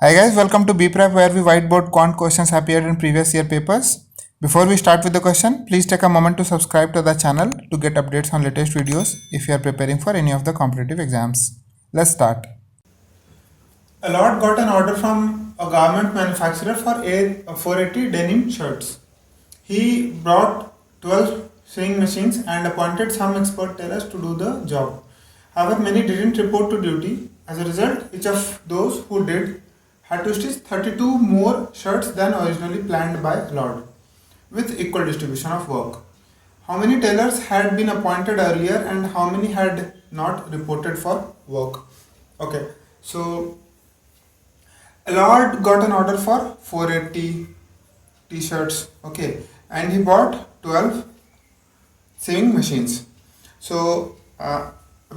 Hi guys, welcome to BPrep where we whiteboard quant questions appeared in previous year papers. Before we start with the question, please take a moment to subscribe to the channel to get updates on latest videos if you are preparing for any of the competitive exams. Let's start. A lot got an order from a garment manufacturer for 480 denim shirts. He brought 12 sewing machines and appointed some expert tailors to do the job. However, many didn't report to duty. As a result, each of those who did had to stitch 32 more shirts than originally planned by Lord, with equal distribution of work. How many tailors had been appointed earlier and how many had not reported for work? Okay, so Lord got an order for 480 t-shirts, okay, and he bought 12 sewing machines. So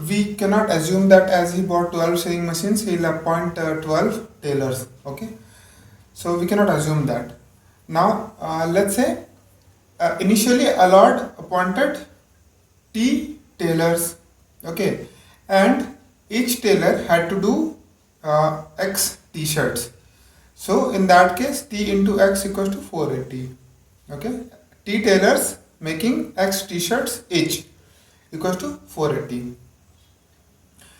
we cannot assume that as he bought 12 sewing machines, he'll appoint 12 tailors, okay. So we cannot assume that. Now let's say initially Allard appointed T tailors, okay, and each tailor had to do X t-shirts. So in that case, T into X equals to 480, okay. T tailors making X t-shirts each equals to 480.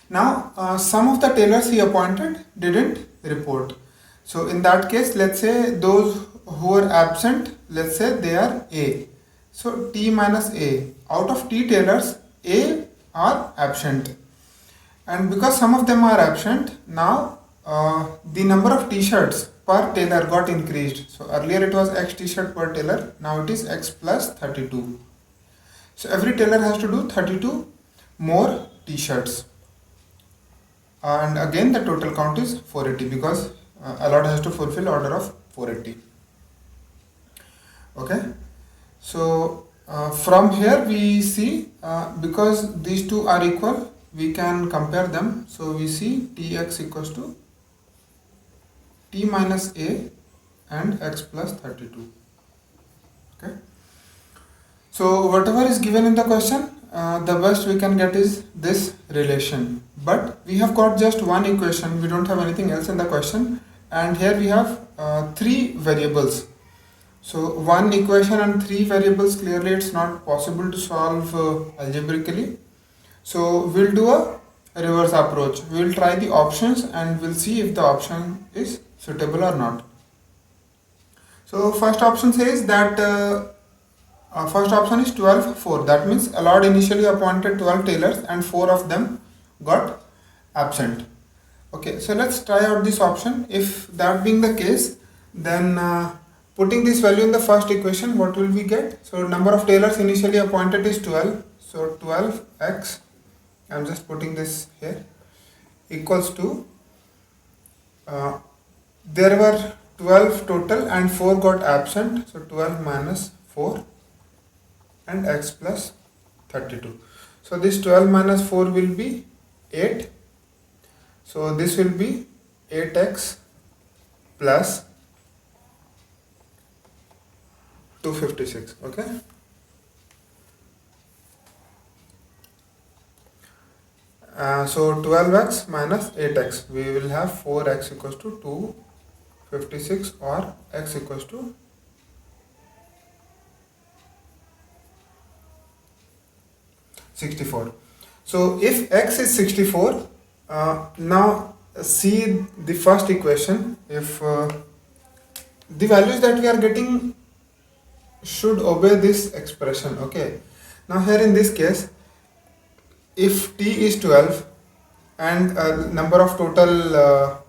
Now some of the tailors he appointed didn't report. So in that case, let's say those who are absent, let's say they are A. So T minus A. Out of T tailors, A are absent. And because some of them are absent, now the number of t-shirts per tailor got increased. So earlier it was X t-shirt per tailor, now it is X plus 32. So every tailor has to do 32 more t-shirts. And again the total count is 480 because Allard has to fulfill order of 480. Okay, so from here we see because these two are equal, we can compare them. So we see Tx equals to T minus A and X plus 32. Okay, so whatever is given in the question, the best we can get is this relation, but we have got just one equation, we don't have anything else in the question, and here we have three variables. So one equation and three variables, clearly it's not possible to solve algebraically. So we'll do a reverse approach. We'll try the options and we'll see if the option is suitable or not. So first option says that first option is 12 4. That means Allard initially appointed 12 tailors and 4 of them got absent. Okay, so let's try out this option. If that being the case, then putting this value in the first equation, what will we get? So number of tailors initially appointed is 12. So 12x, I'm just putting this here, equals to, there were 12 total and 4 got absent. So 12 minus 4 and x plus 32. So this 12 minus 4 will be 8. So this will be 8x plus 256. Okay. So 12x minus 8x, we will have 4x equals to 256 or x equals to 64. So if x is 64, now see the first equation. If the values that we are getting should obey this expression, okay. Now here in this case, if T is 12 and number of total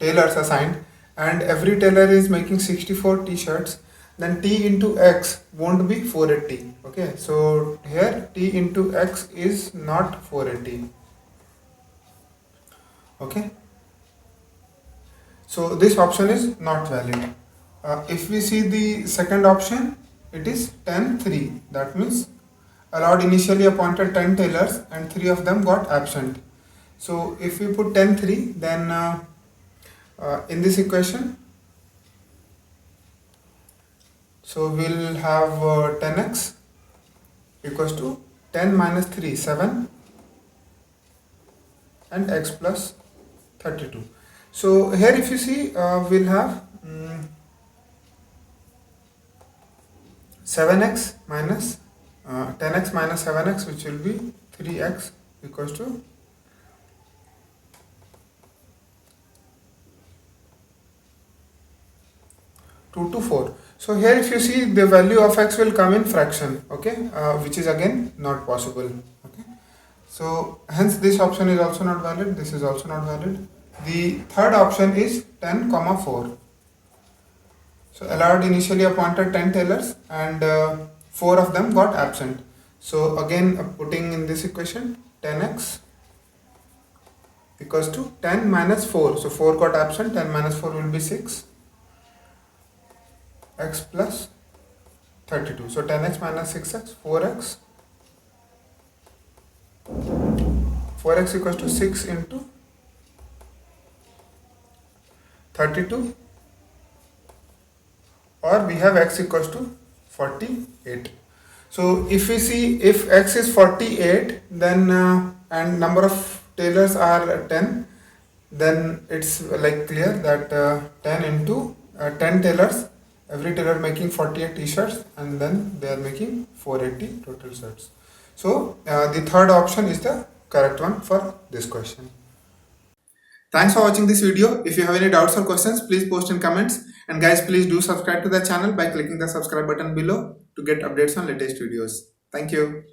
tailors assigned and every tailor is making 64 t-shirts, then T into X won't be 480. Okay, so here T into X is not 480. Okay, so this option is not valid. If we see the second option, it is 10 3. That means Allard initially appointed 10 tailors and 3 of them got absent. So if we put 10 3, then in this equation, so we'll have 10x equals to 10 minus 3, 7 and x plus 32. So here if you see, we'll have 7x minus 10x minus 7x, which will be 3x equals to 2 to 4. So here if you see, the value of x will come in fraction, okay, which is again not possible, okay. So hence this option is also not valid, this is also not valid. The third option is 10 comma 4. So allowed initially appointed 10 tailors and 4 of them got absent. So again putting in this equation, 10x equals to 10 minus 4. So 4 got absent, 10 minus 4 will be 6. X plus 32. So 10x minus 6x, 4x. 4x equals to 6 into 32, or we have x equals to 48. So if we see, if x is 48, then and number of tailors are 10, then it's like clear that 10 into 10 tailors, every tailor making 48 t-shirts, and then they are making 480 total shirts. So the third option is the correct one for this question. Thanks for watching this video. If you have any doubts or questions, please post in comments. And guys, please do subscribe to the channel by clicking the subscribe button below to get updates on latest videos. Thank you.